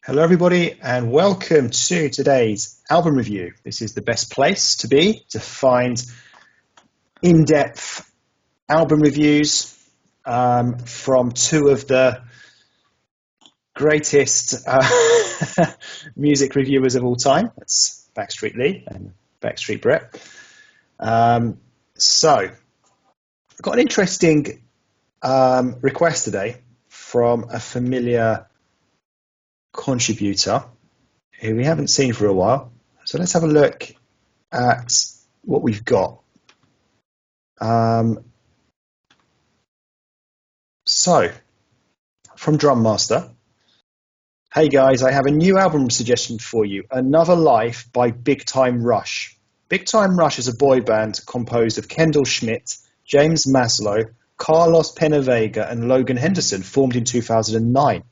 Hello, everybody, and welcome to today's album review. This is the best place to be to find in-depth album reviews from two of the greatest music reviewers of all time. That's Backstreet Lee and Backstreet Brett. So, I've got an interesting request today from a familiar contributor who we haven't seen for a while. So let's have a look at what we've got. So, from Drum Master, hey guys, I have a new album suggestion for you, Another Life by Big Time Rush. Big Time Rush is a boy band composed of Kendall Schmidt, James Maslow, Carlos Penavega and Logan Henderson, formed in 2009.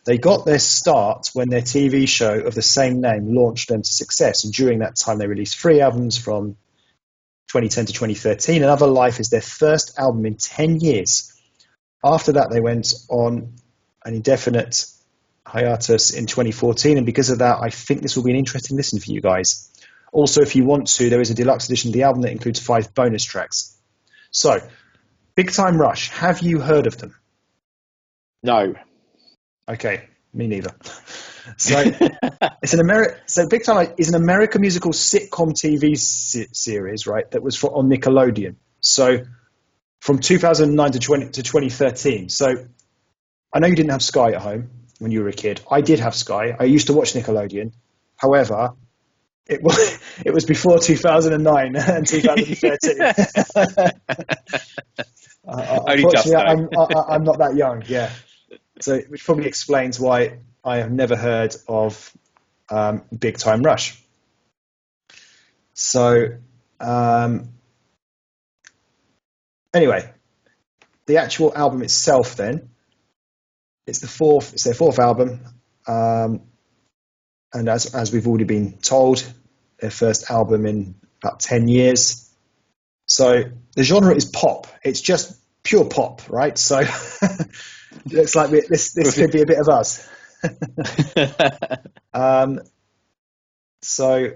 They got their start when their TV show of the same name launched them to success, and during that time they released 3 albums from 2010 to 2013. Another Life is their first album in 10 years. After that they went on an indefinite hiatus in 2014, and because of that I think this will be an interesting listen for you guys. Also, if you want to, there is a deluxe edition of the album that includes 5 bonus tracks. So, Big Time Rush, have you heard of them? No. Okay, me neither. So So Big Time is an American musical sitcom TV series, right? That was on Nickelodeon. So from 2009 to 2013. So I know you didn't have Sky at home when you were a kid. I did have Sky. I used to watch Nickelodeon. However, it was before 2009 and 2013. Unfortunately, I'm not that young. Yeah. So, which probably explains why I have never heard of Big Time Rush. So, anyway, the actual album itself, then, it's their fourth album, and as we've already been told, their first album in about 10 years. So the genre is pop. It's just pure pop, right? So. Looks like this could be a bit of us. So,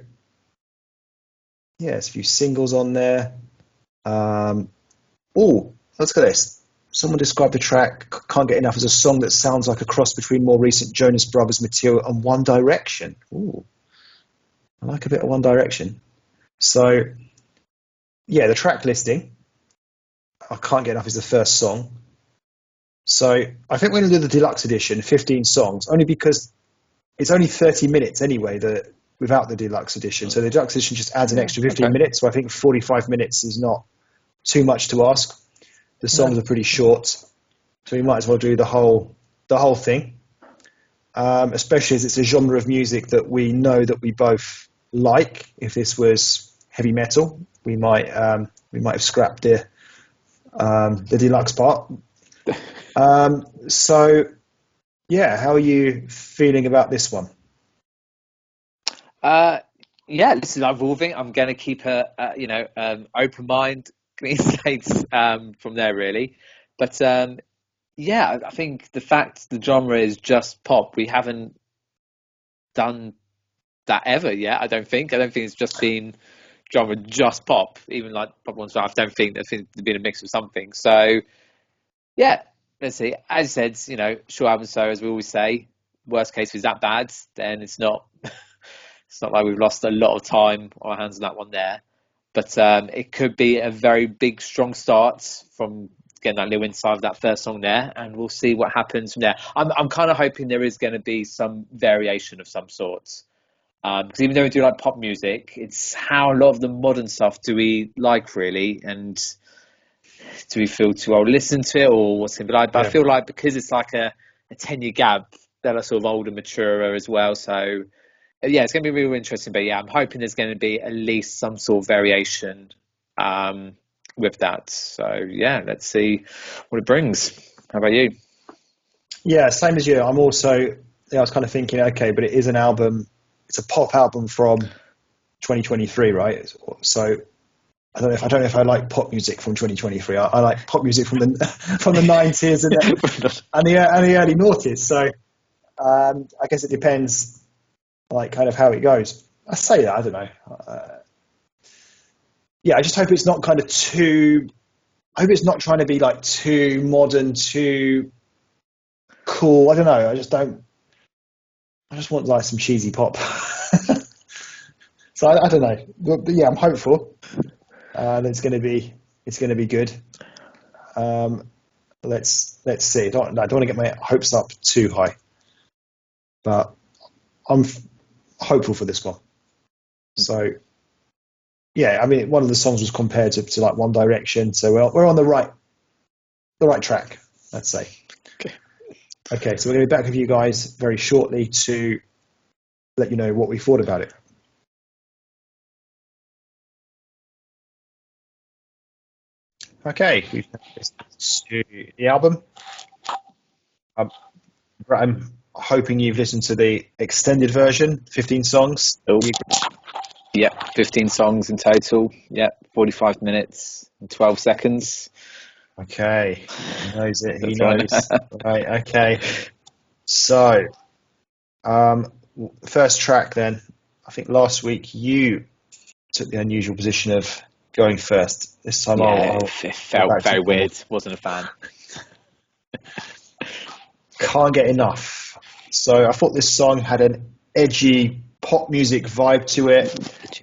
yeah, there's a few singles on there. Let's go this. Someone described the track, Can't Get Enough, as a song that sounds like a cross between more recent Jonas Brothers material and One Direction. Ooh, I like a bit of One Direction. So, yeah, the track listing, I Can't Get Enough is the first song. So I think we're going to do the deluxe edition, 15 songs, only because it's only 30 minutes anyway without the deluxe edition. So the deluxe edition just adds an extra 15 minutes. So I think 45 minutes is not too much to ask. The songs are pretty short, so we might as well do the whole thing, especially as it's a genre of music that we know that we both like. If this was heavy metal, we might have scrapped the deluxe part. So, yeah, how are you feeling about this one? This is evolving. I'm going to keep open mind, clean slates from there, really. But I think the fact the genre is just pop, we haven't done that ever yet. I don't think it's just been genre just pop. Even like pop ones, I don't think there's been a mix of something. So, yeah. Let's see. As I said, short album. So as we always say, worst case is that bad, then it's not. It's not like we've lost a lot of time on our hands on that one there. But it could be a very big, strong start from getting that little insight of that first song there, and we'll see what happens from there. I'm kind of hoping there is going to be some variation of some sorts, because even though we do like pop music, it's how a lot of the modern stuff do we like really, and. Do we feel too old to listen to it or what's it? But I feel like because it's like a 10-year gap, they're sort of older, maturer as well. So, yeah, it's going to be really interesting. But, yeah, I'm hoping there's going to be at least some sort of variation with that. So, yeah, let's see what it brings. How about you? Yeah, same as you. I was kind of thinking, okay, but it is an album. It's a pop album from 2023, right? So I don't know if I like pop music from 2023. I like pop music from the 90s and the early noughties. So I guess it depends, like, kind of how it goes. I say that, I don't know. Yeah, I just hope it's not kind of too. I hope it's not trying to be like too modern, too cool. I don't know. I just don't. I just want like some cheesy pop. So I don't know. But yeah, I'm hopeful. That it's going to be good. Um, let's see. I don't want to get my hopes up too high, but I'm hopeful for this one. So yeah, I mean, one of the songs was compared to like One Direction, so we're on the right track, let's say. Okay. Okay, so we're going to be back with you guys very shortly to let you know what we thought about it. Okay, we've listened to the album. I'm hoping you've listened to the extended version, 15 songs. Oh, yeah, 15 songs in total. Yeah, 45 minutes and 12 seconds. Okay, he knows it. He That's one. knows. Right. Okay. So, first track then. I think last week you took the unusual position of going first. This time Yeah, I'll it go felt back to very the board. weird. Wasn't a fan. Can't get enough. So I thought this song had an edgy pop music vibe to it.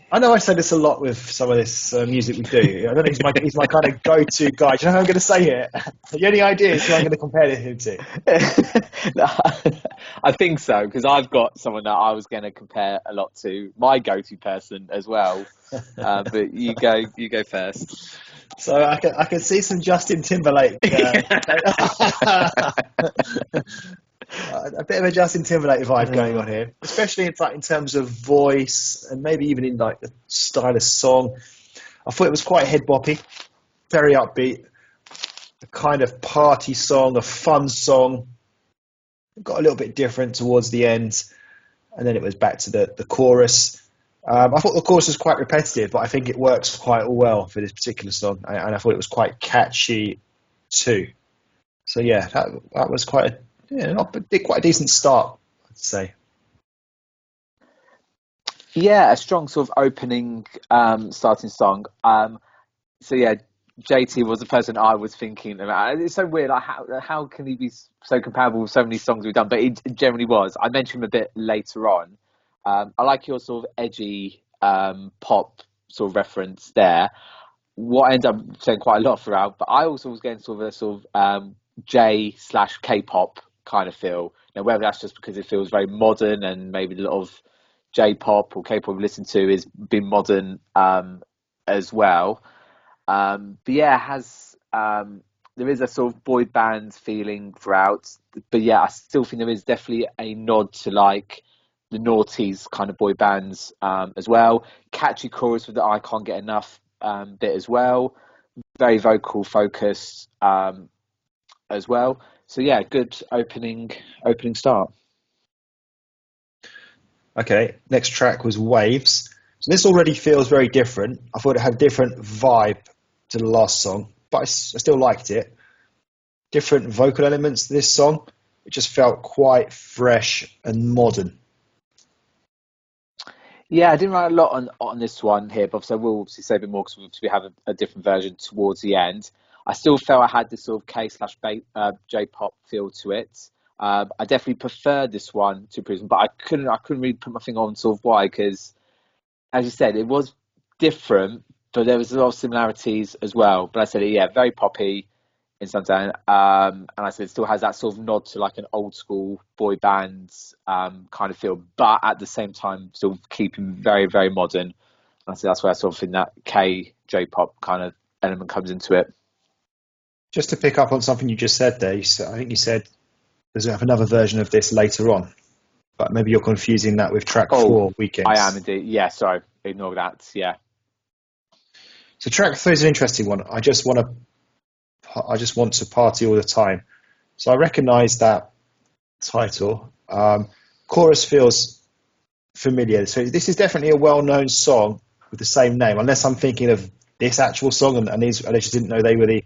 I know I say this a lot with some of this music we do. I don't know, he's my kind of go-to guy. Do you know how I'm going to say it? You any ideas who I'm going to compare him to? No, I think so because I've got someone that I was going to compare a lot to, my go-to person as well. But you go first. So I can see some Justin Timberlake, a bit of a Justin Timberlake vibe going on here, especially in terms of voice and maybe even in like the style of song. I thought it was quite head boppy, very upbeat, a kind of party song, a fun song. It got a little bit different towards the end, and then it was back to the chorus. I thought the chorus was quite repetitive, but I think it works quite well for this particular song, and I thought it was quite catchy too. So yeah, that was quite quite a decent start, I'd say. Yeah, a strong sort of opening, starting song. So yeah, JT was the person I was thinking about. It's so weird. Like how can he be so comparable with so many songs we've done? But he generally was. I mentioned him a bit later on. I like your sort of edgy pop sort of reference there. What I end up saying quite a lot throughout, but I also was getting sort of a sort of J/K-pop kind of feel. Now, whether that's just because it feels very modern and maybe a lot of J-pop or K-pop we listen to is been modern as well. But yeah, it has there is a sort of boy band feeling throughout. But yeah, I still think there is definitely a nod to like the noughties kind of boy bands as well. Catchy chorus with the I Can't Get Enough bit as well. Very vocal focused as well. So yeah, good opening start. Okay, next track was Waves. So this already feels very different. I thought it had a different vibe to the last song, but I still liked it. Different vocal elements to this song. It just felt quite fresh and modern. Yeah, I didn't write a lot on this one here, but so we'll obviously say a bit more because we have a different version towards the end. I still felt I had this sort of J-pop feel to it. I definitely preferred this one to Prism, but I couldn't really put my finger on sort of why because, as you said, it was different, but there was a lot of similarities as well. But I said, yeah, very poppy in Sundown. And I said it still has that sort of nod to like an old school boy band kind of feel, but at the same time still keeping very, very modern. And I said that's where I sort of think that J-pop kind of element comes into it. Just to pick up on something you just said there, I think you said there's another version of this later on, but maybe you're confusing that with track Oh, 4, I am Weekends. indeed. Yeah, sorry, ignore that. Yeah. So track 3 is an interesting one. I just want to party all the time. So I recognise that title. Chorus feels familiar. So this is definitely a well-known song with the same name, unless I'm thinking of this actual song and I just didn't know they were the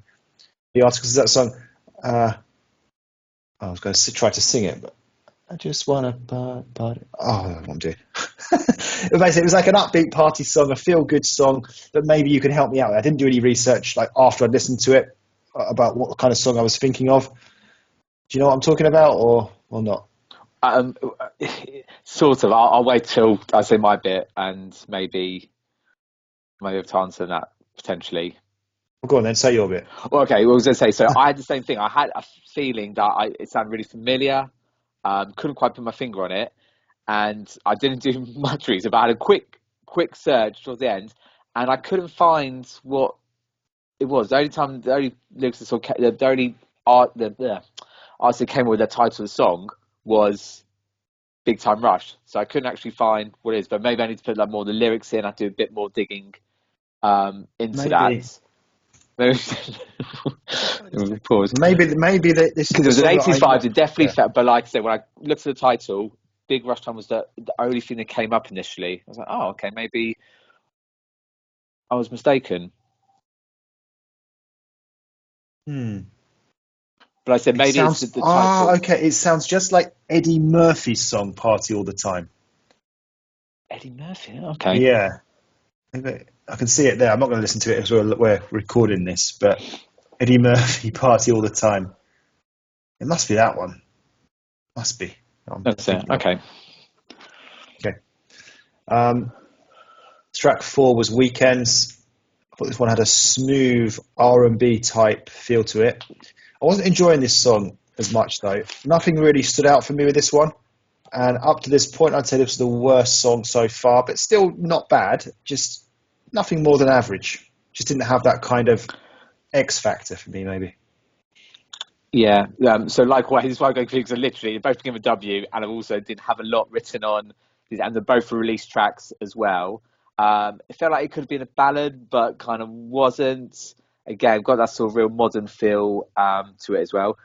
articles of that song. I was going to try to sing it, but I just want to party. Oh, I don't know what I'm doing. Basically, it was like an upbeat party song, a feel-good song that maybe you can help me out with. I didn't do any research like after I listened to it about what kind of song I was thinking of. Do you know what I'm talking about, or not? Um, sort of. I'll wait till I say my bit and maybe have to answer that potentially. Well, go on then, say your bit. Well, okay, what was I going to say? So I had the same thing. I had a feeling that it sounded really familiar. Couldn't quite put my finger on it, and I didn't do much research. But I had a quick search towards the end, and I couldn't find what it was. The only lyrics I saw, the only artist that came up with the title of the song was Big Time Rush. So I couldn't actually find what it is. But maybe I need to put like more of the lyrics in. I do a bit more digging into Maybe, that. Maybe pause. maybe that this is Because it the was an song that 80s I vibes, know. it definitely Yeah. felt, but like I said, when I looked at the title, Big Rush Time was the only thing that came up initially. I was like, oh, okay, maybe I was mistaken. Hmm. But I said, It maybe it's sounds the title. okay. It sounds just like Eddie Murphy's song "Party All the Time." Eddie Murphy, okay. Yeah, I can see it there. I'm not going to listen to it as we're recording this, but Eddie Murphy "Party All the Time." It must be that one. Must be. I'm That's it, thinking of. okay. Okay. Um, Track 4 was Weekends. I thought this one had a smooth R&B type feel to it. I wasn't enjoying this song as much though. Nothing really stood out for me with this one. And up to this point, I'd say this was the worst song so far, but still not bad. Just nothing more than average. Just didn't have that kind of X factor for me, maybe. Yeah, so likewise, this is why I go because I literally both became a W, and I also didn't have a lot written on these, and they're both release tracks as well. It felt like it could have been a ballad, but kind of wasn't. Again, got that sort of real modern feel to it as well.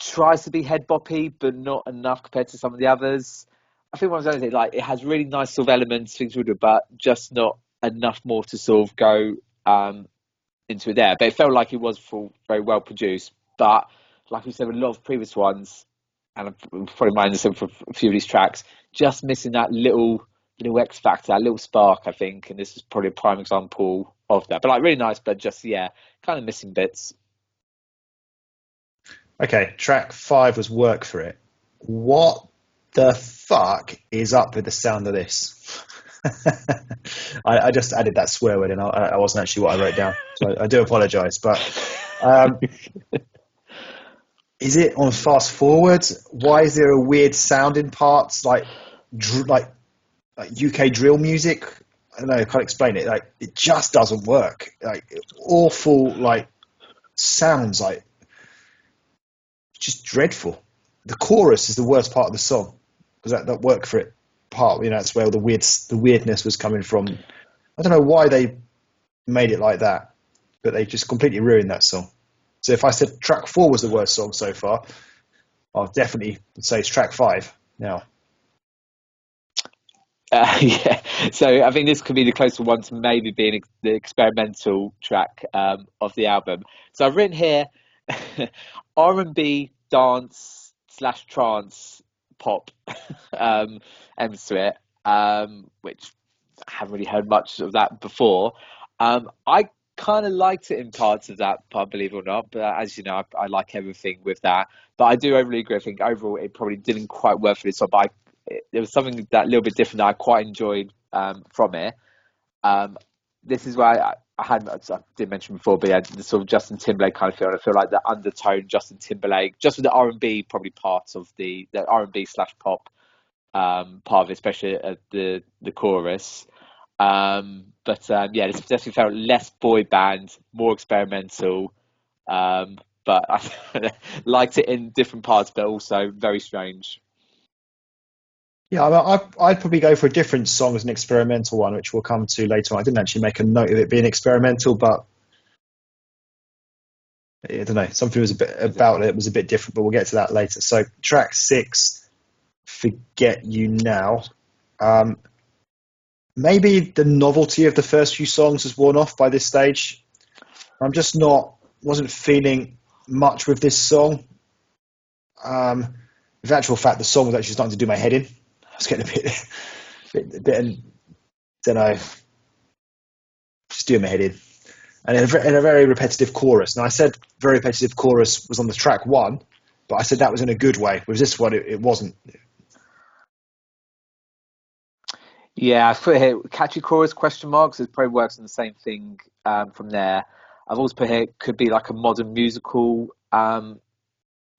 Tries to be head boppy, but not enough compared to some of the others. I think one of those things, like it has really nice sort of elements, things we do, but just not enough more to sort of go into it there. But it felt like it was full, very well produced. But like we said with a lot of previous ones, and I'm probably minding some for a few of these tracks, just missing that little X factor, that little spark, I think. And this is probably a prime example of that. But like really nice, but just yeah, kind of missing bits. Okay, track 5 was Work for It. What the fuck is up with the sound of this? I just added that swear word and I wasn't actually what I wrote down. So I do apologise. But um, is it on fast forward? Why is there a weird sound in parts like UK drill music? I don't know. I can't explain it. Like it just doesn't work. Like awful. Like sounds like just dreadful. The chorus is the worst part of the song because that work for it part. That's where the weirdness was coming from. I don't know why they made it like that, but they just completely ruined that song. So if I said track 4 was the worst song so far, I'll definitely say it's track 5 now. Yeah, so I think this could be the closer one to maybe being the experimental track of the album. So I've written here R&B dance slash trance pop ends to it, which I haven't really heard much of that before. I kind of liked it in parts of that part, believe it or not. But as you know, I like everything with that. But I do overly agree. I think overall it probably didn't quite work for this one. But there was something that little bit different that I quite enjoyed from it. Um, this is why I did mention before, but yeah, the sort of Justin Timberlake kind of feel. I feel like the undertone Justin Timberlake, just with the R&B, probably part of the R&B slash pop part of it, especially at the chorus. But this definitely felt less boy band, more experimental. But I liked it in different parts, but also very strange. Yeah, I'd probably go for a different song as an experimental one, which we'll come to later on. I didn't actually make a note of it being experimental, but I don't know. Something was a bit about it was a bit different, but we'll get to that later. So track 6, Forget You Now. Um, Maybe the novelty of the first few songs has worn off by this stage. I'm just wasn't feeling much with this song. in actual fact, the song was actually starting to do my head in. I was getting a bit, don't know, just doing my head in. And in a very repetitive chorus. Now, I said very repetitive chorus was on the track 1, but I said that was in a good way. Whereas this one, it wasn't. Yeah, I put here catchy chorus question marks. It probably works on the same thing from there. I've also put here could be like a modern musical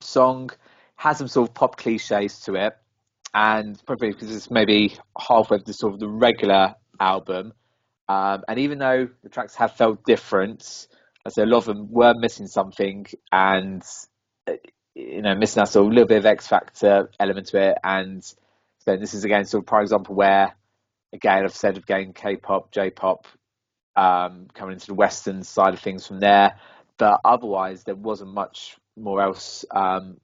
song, has some sort of pop cliches to it, and probably because it's maybe halfway to sort of the regular album. And even though the tracks have felt different, I say a lot of them were missing something, and uh, missing that sort of little bit of X Factor element to it. And so this is again sort of prime example where, again, I've said of getting K-pop, J-pop, coming into the Western side of things from there. But otherwise, there wasn't much more else to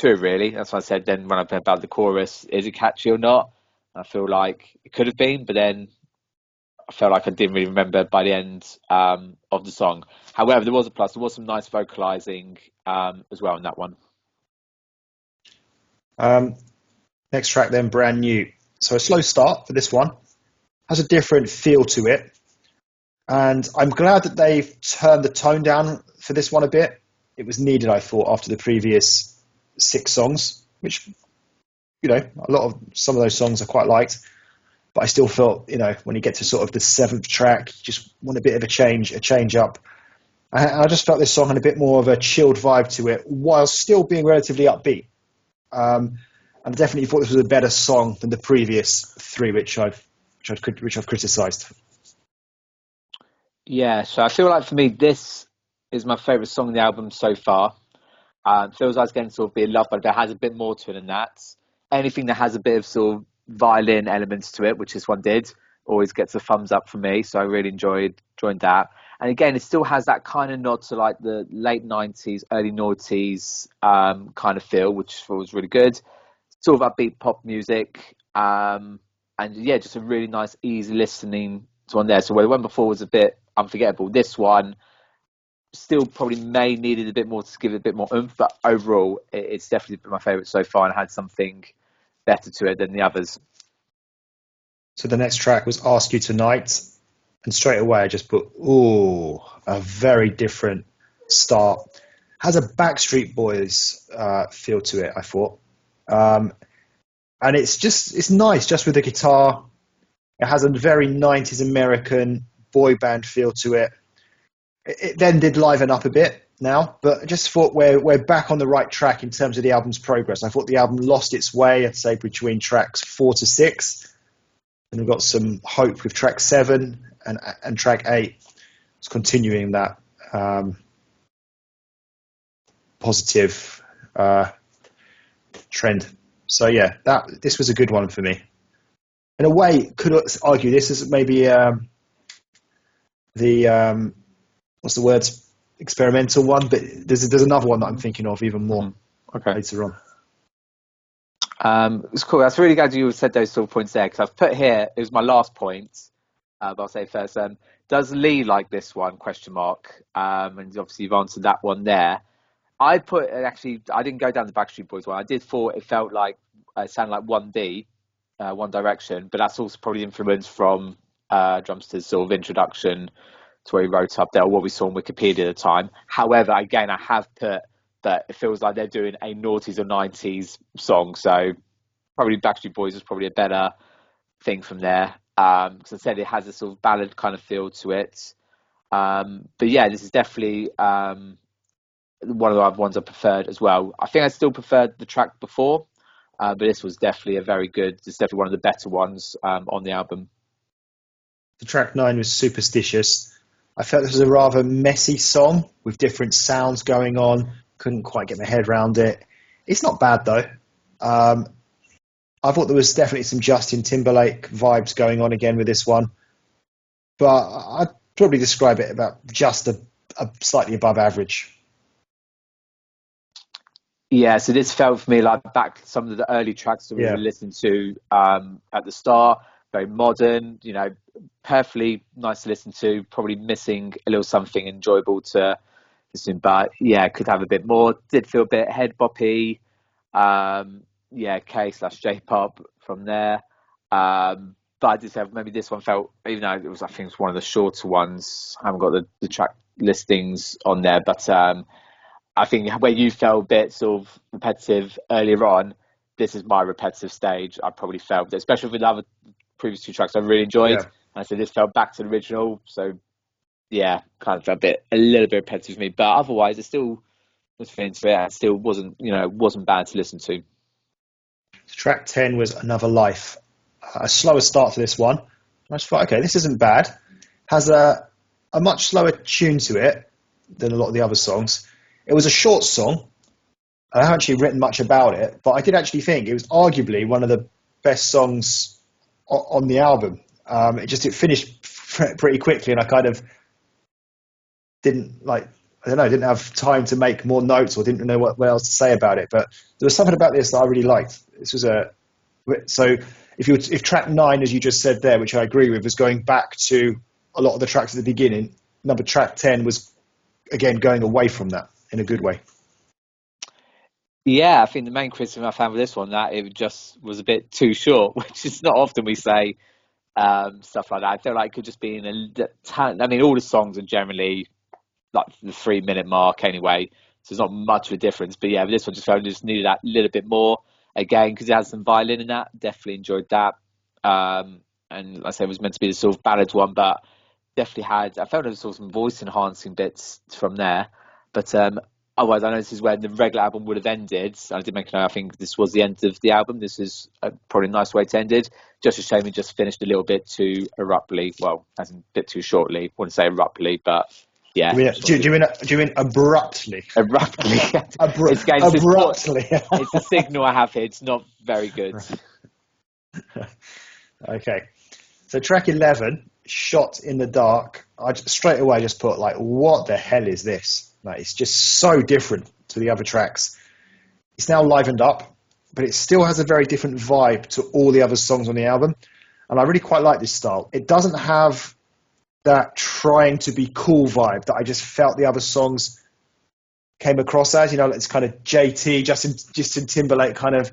it, really. That's why I said then when I played about the chorus, is it catchy or not? I feel like it could have been, but then I felt like I didn't really remember by the end of the song. However, there was a plus. There was some nice vocalizing as well in that one. Next track then, Brand New. So a slow start for this one. Has a different feel to it. And I'm glad that they've turned the tone down for this one a bit. It was needed, I thought, after the previous 6 songs, which, some of those songs I quite liked. But I still felt, when you get to sort of the 7th track, you just want a bit of a change up. I just felt this song had a bit more of a chilled vibe to it, while still being relatively upbeat. And I definitely thought this was a better song than the previous 3, which I've criticised. Yeah, so I feel like for me, this is my favourite song on the album so far. Feels like it's getting sort of be loved, but it has a bit more to it than that. Anything that has a bit of sort of violin elements to it, which this one did, always gets a thumbs up for me. So I really enjoyed that. And again, it still has that kind of nod to like the late 90s, early noughties kind of feel, which feels really good. Sort of upbeat pop music. And yeah, just a really nice, easy listening to one there. So where the one before was a bit unforgettable, this one still probably may needed a bit more to give it a bit more oomph, but overall, it's definitely been my favourite so far and had something better to it than the others. So the next track was Ask You Tonight, and straight away I just put, ooh, a very different start. Has a Backstreet Boys feel to it, I thought. And it's nice just with the guitar. It has a very 90s American boy band feel to it. It then did liven up a bit now, but I just thought we're back on the right track in terms of the album's progress. I thought the album lost its way, I'd say, between tracks 4 to 6. And we've got some hope with track 7 and track 8. It's continuing that positive trend. So yeah, this was a good one for me. In a way, could argue this is maybe the what's the word? Experimental one, but there's another one that I'm thinking of even more later on. It's cool. That's really glad you said those sort of points there, because I've put here, it was my last point, but I'll say first, does Lee like this one, question mark? And obviously you've answered that one there. I put, actually, I didn't go down the Backstreet Boys one. I did thought it felt like, it sounded like 1D, One Direction, but that's also probably influenced from Drumster's sort of introduction to where he wrote up there, or what we saw on Wikipedia at the time. However, again, I have put that it feels like they're doing a noughties or 90s song, so probably Backstreet Boys is probably a better thing from there. Because I said it has a sort of ballad kind of feel to it. But yeah, this is definitely one of the other ones I preferred as well. I think I still preferred the track before, but this was definitely it's definitely one of the better ones on the album. The track 9 was Superstitious. I felt this was a rather messy song with different sounds going on. Couldn't quite get my head around it. It's not bad though. I thought there was definitely some Justin Timberlake vibes going on again with this one, but I'd probably describe it about just a slightly above average. Yeah, so this felt for me like back to some of the early tracks that we were listening to at the start. Very modern, perfectly nice to listen to. Probably missing a little something enjoyable to listen, but yeah, could have a bit more. Did feel a bit head boppy. Yeah, K/J pop from there. But I did say maybe this one felt, even though it was, I think it's one of the shorter ones. I haven't got the track listings on there, but I think where you felt a bit sort of repetitive earlier on, this is my repetitive stage. I probably felt, especially with the other previous two tracks I really enjoyed. Yeah. And I said this felt back to the original. So yeah, kind of a little bit repetitive for me. But otherwise, it still was fitting to it. It still wasn't bad to listen to. Track 10 was Another Life. A slower start to this one. I just thought, okay, this isn't bad. Has a much slower tune to it than a lot of the other songs. It was a short song. I haven't actually written much about it, but I did actually think it was arguably one of the best songs on the album. It finished pretty quickly, and I kind of didn't like. I don't know. I didn't have time to make more notes, or didn't know what else to say about it. But there was something about this that I really liked. This was so if track 9, as you just said there, which I agree with, was going back to a lot of the tracks at the beginning, number track 10 was again going away from that in a good way. Yeah, I think the main criticism I found with this one, that it just was a bit too short, which is not often we say stuff like that. I feel like it could just be I mean, all the songs are generally like the 3 minute mark anyway, so there's not much of a difference. But yeah, but this one just needed that little bit more again, because it has some violin in that. Definitely enjoyed that. And like I said, it was meant to be the sort of ballad one, but definitely I felt there was sort of some voice enhancing bits from there. But otherwise, I know this is where the regular album would have ended. I did make a note. I think this was the end of the album. This is probably a nice way to end it. Just a shame it just finished a little bit too abruptly. Well, as in a bit too shortly. Wouldn't say abruptly, but yeah. Do you mean abruptly? Abruptly. Abruptly. It's a signal I have here. It's not very good. Okay. So track 11, Shot in the Dark. I straight away just put like, what the hell is this? Like, it's just so different to the other tracks. It's now livened up, but it still has a very different vibe to all the other songs on the album. And I really quite like this style. It doesn't have that trying to be cool vibe that I just felt the other songs came across as. It's kind of JT, Justin Timberlake kind of,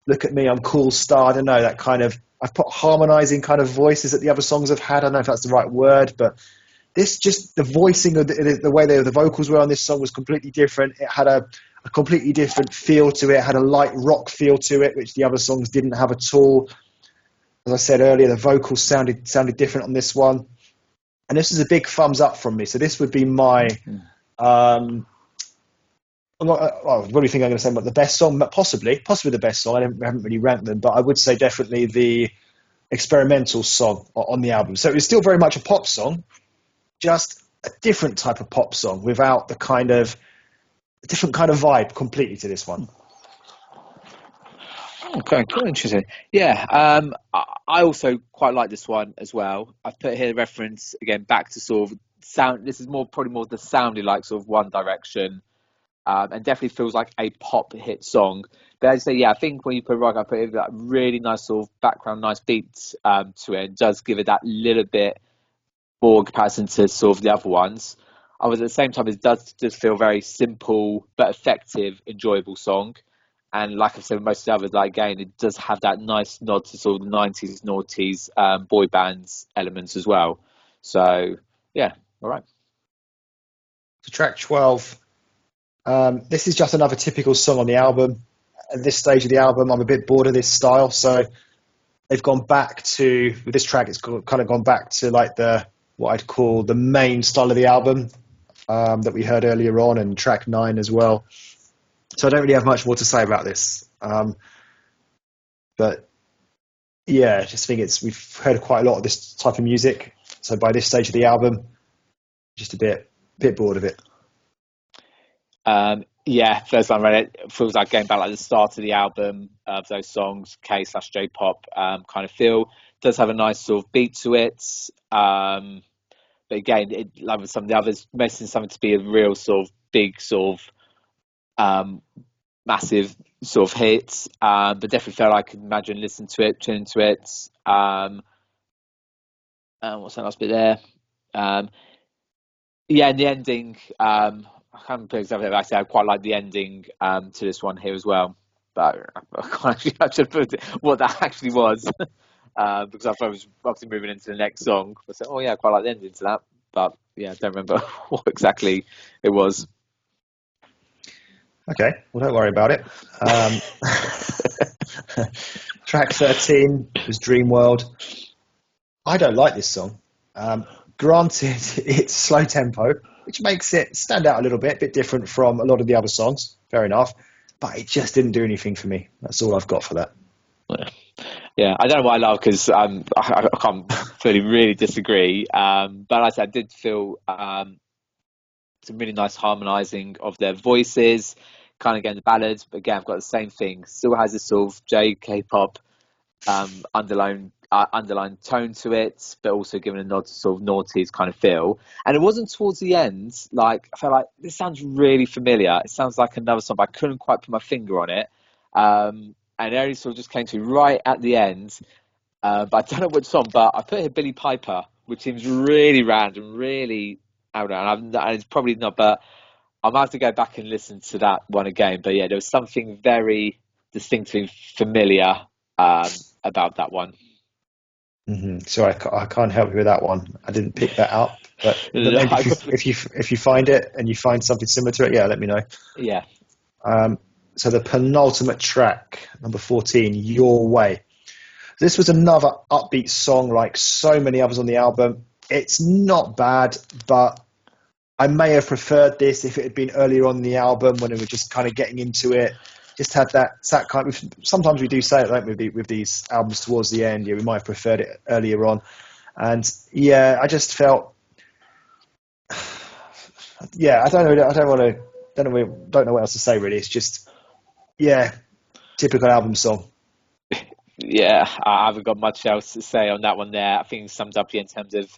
look at me, I'm cool star. I don't know, that kind of, I've put harmonizing kind of voices that the other songs have had. I don't know if that's the right word, but this just, the voicing of the way the vocals were on this song was completely different. It had a completely different feel to it. It had a light rock feel to it, which the other songs didn't have at all. As I said earlier, the vocals sounded different on this one. And this is a big thumbs up from me. So this would be my, what do you think I'm going to say about the best song? Possibly the best song. I haven't really ranked them, but I would say definitely the experimental song on the album. So it was still very much a pop song, just a different type of pop song without the kind of a different kind of vibe completely to this one. Okay, cool, interesting. Yeah, I also quite like this one as well. I've put here a reference again back to sort of sound. This is probably more the sounding like sort of One Direction. And definitely feels like a pop hit song. But as I say, yeah, I think when you put rock, I put that really nice sort of background, nice beats to it. It does give it that little bit more comparison to sort of the other ones. I was at the same time, it does just feel very simple but effective, enjoyable song. And like I've said with most of the others, like again, it does have that nice nod to sort of the 90s, noughties boy bands elements as well. So yeah, all right. So track 12. This is just another typical song on the album. At this stage of the album, I'm a bit bored of this style, so they've gone back to, with this track, it's kind of gone back to like what I'd call the main style of the album that we heard earlier on, and track 9 as well. So I don't really have much more to say about this. But yeah, I just think we've heard quite a lot of this type of music. So by this stage of the album, just a bit bored of it. Yeah, first time I read it, feels like going back like the start of the album of those songs, K/J pop kind of feel. It does have a nice sort of beat to it. But again, like with some of the others, missing something to be a real sort of big sort of massive sort of hit. But definitely felt like I could imagine listening to it, tuning to it. What's that last bit there? Yeah, and the ending, I can't put exactly. I say I quite like the ending to this one here as well. but I can't actually actually put what that actually was because I thought I was obviously moving into the next song. I said, "Oh yeah, I quite like the ending to that," but yeah, I don't remember what exactly it was. Okay, well, don't worry about it. Track 13 was Dream World. I don't like this song. Granted, it's slow tempo, which makes it stand out a bit different from a lot of the other songs. Fair enough. But it just didn't do anything for me. That's all I've got for that. Yeah, I don't know what I love because I can't fully really disagree. But like I said, I did feel some really nice harmonising of their voices, kind of getting the ballads. But again, I've got the same thing. Still has this sort of J-K-pop underlying tone to it, but also giving a nod to sort of noughties kind of feel. And it wasn't towards the end, like I felt like this sounds really familiar. It sounds like another song, but I couldn't quite put my finger on it. And it only sort of just came to me right at the end. But I don't know which song, but I put here Billy Piper, which seems really random, really out there. And it's probably not, but I might have to go back and listen to that one again. But yeah, there was something very distinctly familiar about that one. So I can't help you with that one. I didn't pick that up, but maybe if you find it and you find something similar to it, yeah, let me know. Yeah. So the penultimate track, number 14, Your Way. This was another upbeat song like so many others on the album. It's not bad, but I may have preferred this if it had been earlier on in the album when we were just kind of getting into it. Just had that kind of. Sometimes we do say it, don't we, with these albums towards the end. Yeah, we might have preferred it earlier on, and yeah, I just felt. Yeah, I don't know. I don't want to. Don't know what else to say. Really, it's just yeah, typical album song. Yeah, I haven't got much else to say on that one there. I think it sums up in terms of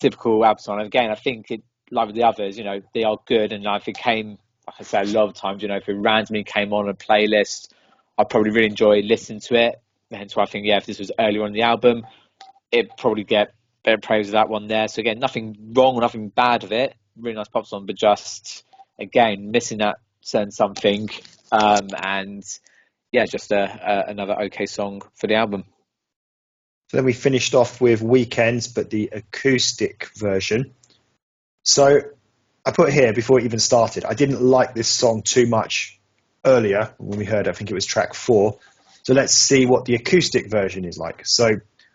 typical album song. And again, I think it, like with the others, they are good. And if it came, like I said, a lot of times, if it randomly came on a playlist, I'd probably really enjoy listening to it. Hence why I think, yeah, if this was earlier on in the album, it'd probably get better praise of that one there. So again, nothing wrong or nothing bad with it. Really nice pop song, but just, again, missing that certain something. And yeah, just another okay song for the album. So then we finished off with Weekends, but the acoustic version. So I put here before it even started, I didn't like this song too much earlier when we heard it. I think it was track 4. So let's see what the acoustic version is like. So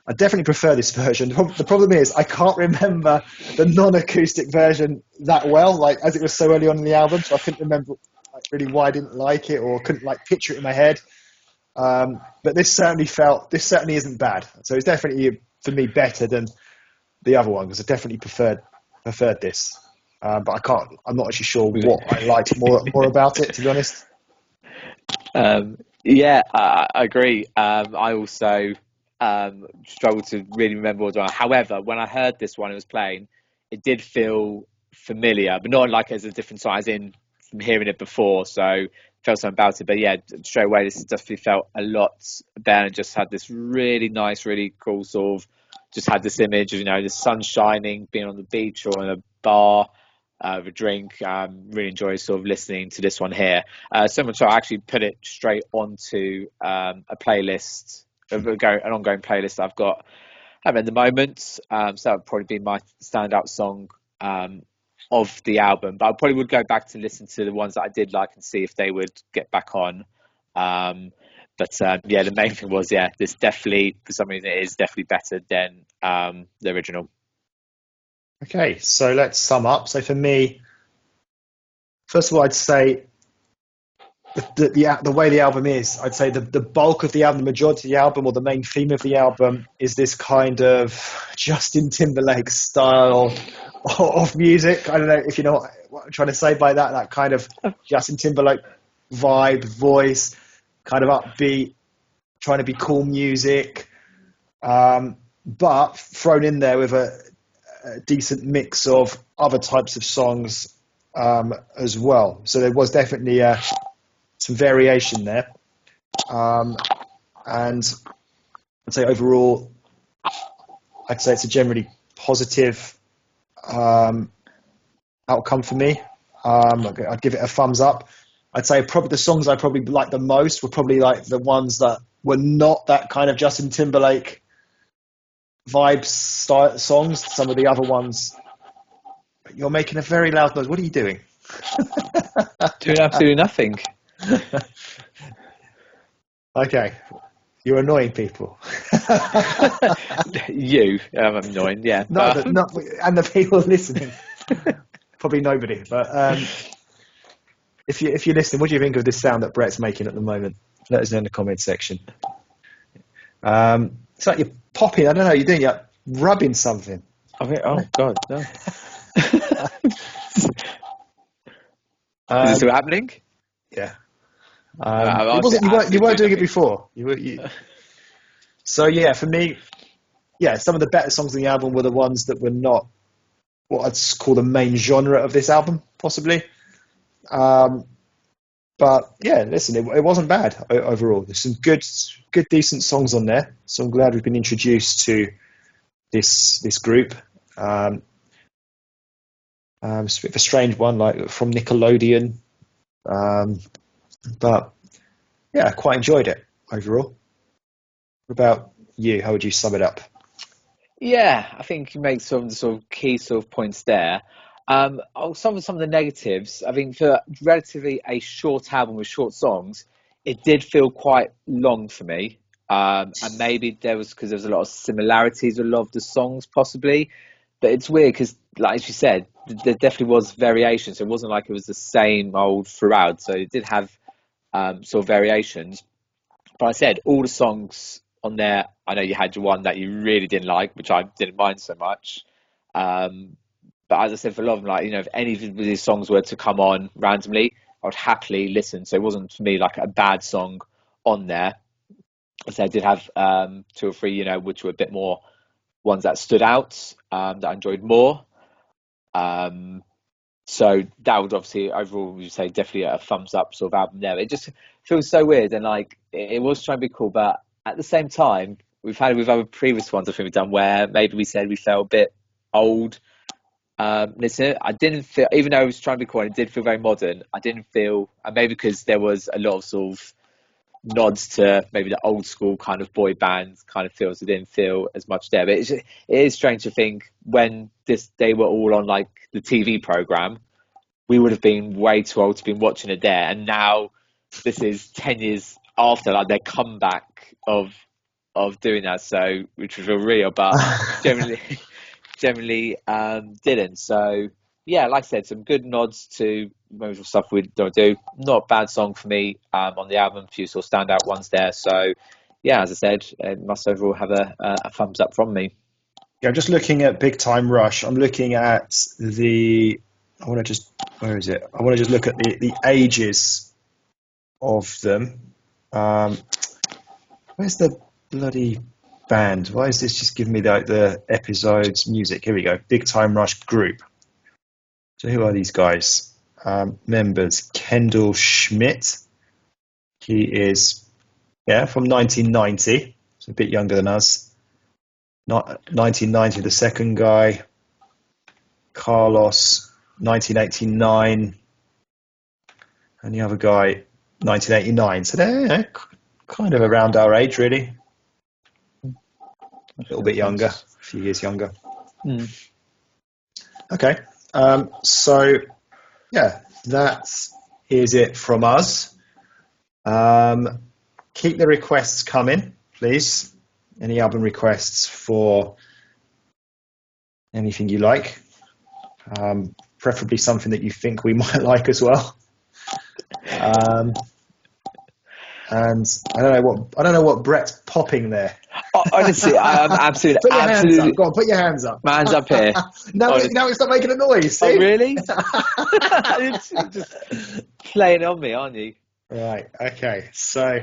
I definitely prefer this version. The problem is I can't remember the non-acoustic version that well, like as it was so early on in the album. So I couldn't remember really why I didn't like it or couldn't picture it in my head. But this certainly isn't bad. So it's definitely for me better than the other one because I definitely preferred this. But I'm not actually sure what I liked more about it, to be honest. Yeah, I agree. I also struggled to really remember what was on. However, when I heard this one, it was playing, it did feel familiar, but not like as a different song, as in from hearing it before. So felt something about it. But yeah, straight away, this definitely felt a lot better and just had this really nice, really cool sort of, just had this image of, the sun shining, being on the beach or in a bar. With a drink. Really enjoy sort of listening to this one here. So much so I actually put it straight onto a playlist, an ongoing playlist I've got at the moment. So that would probably be my standout song of the album. But I probably would go back to listen to the ones that I did like and see if they would get back on. But yeah, the main thing was, yeah, this definitely, for some reason, it is definitely better than the original. Okay, so let's sum up. So for me, first of all, I'd say the way the album is, I'd say the bulk of the album, the majority of the album, or the main theme of the album is this kind of Justin Timberlake style of music. I don't know if you know what I'm trying to say by that. That kind of Justin Timberlake vibe, voice, kind of upbeat, trying to be cool music, but thrown in there with a decent mix of other types of songs as well. So there was definitely some variation there. And I'd say overall, I'd say it's a generally positive outcome for me. I'd give it a thumbs up. I'd say probably the songs I probably liked the most were probably like the ones that were not that kind of Justin Timberlake vibes style songs. Some of the other ones. You're making a very loud noise. What are you doing? Doing absolutely nothing. Okay. You're annoying people. You, I'm annoying, yeah. And the people listening. Probably nobody. But if you're listening, what do you think of this sound that Brett's making at the moment? Let us know in the comments section. It's like you're popping. I don't know. You're rubbing something. Oh God, no. Is it still happening? Yeah. You weren't doing it before. So yeah, for me, some of the better songs on the album were the ones that were not what I'd call the main genre of this album, possibly. But yeah, listen, it wasn't bad overall. There's some good, decent songs on there. So I'm glad we've been introduced to this group. It's a bit of a strange one, like from Nickelodeon. But yeah, I quite enjoyed it overall. What about you? How would you sum it up? Yeah, I think you make some of the sort of key sort of points there. Some of the negatives. I think for relatively a short album with short songs, it did feel quite long for me. And maybe there was because there was a lot of similarities with a lot of the songs, possibly. But it's weird because, like as you said, there definitely was variation. So it wasn't like it was the same old throughout. So it did have sort of variations. But I said all the songs on there. I know you had one that you really didn't like, which I didn't mind so much. But as I said, for a lot of them, like if any of these songs were to come on randomly, I would happily listen. So it wasn't for me like a bad song on there. So I did have 2 or 3, which were a bit more ones that stood out that I enjoyed more. So that would obviously overall, we would say definitely a thumbs up sort of album there. It just feels so weird, and like it was trying to be cool, but at the same time, we've had with other previous ones I think we've done where maybe we said we felt a bit old. Listen, I didn't feel, even though it was trying to be cool, and it did feel very modern. I didn't feel, and maybe because there was a lot of sort of nods to maybe the old school kind of boy band kind of feels. It didn't feel as much there, but it is strange to think when they were all on like the TV program, we would have been way too old to be watching it there, and now this is 10 years after like their comeback of doing that. So which was real, but generally didn't. So yeah, like I said, some good nods to most of the stuff we don't do. Not a bad song for me on the album. A few sort of standout ones there. So yeah, as I said, it must overall have a thumbs up from me. Yeah, I'm just looking at Big Time Rush. I'm looking at where is it? I want to just look at the ages of them. Where's the bloody band? Why is this just giving me the episodes music? Here we go. Big Time Rush group. So who are these guys? Members. Kendall Schmidt. He is from 1990. So a bit younger than us. Not 1990. The second guy, Carlos, 1989, and the other guy, 1989. So they're kind of around our age, really. A little bit younger, a few years younger. Okay. So, yeah, that is it from us. Keep the requests coming, please. Any album requests for anything you like. Preferably something that you think we might like as well. And I don't know what Brett's popping there. Honestly, I'm absolutely. Put your hands up. Go on, put your hands up. My hands up here. Now it's not making a noise. See? Oh, really? You're just playing on me, aren't you? Right. Okay. So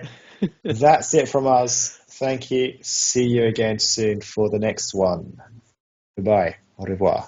that's it from us. Thank you. See you again soon for the next one. Goodbye. Au revoir.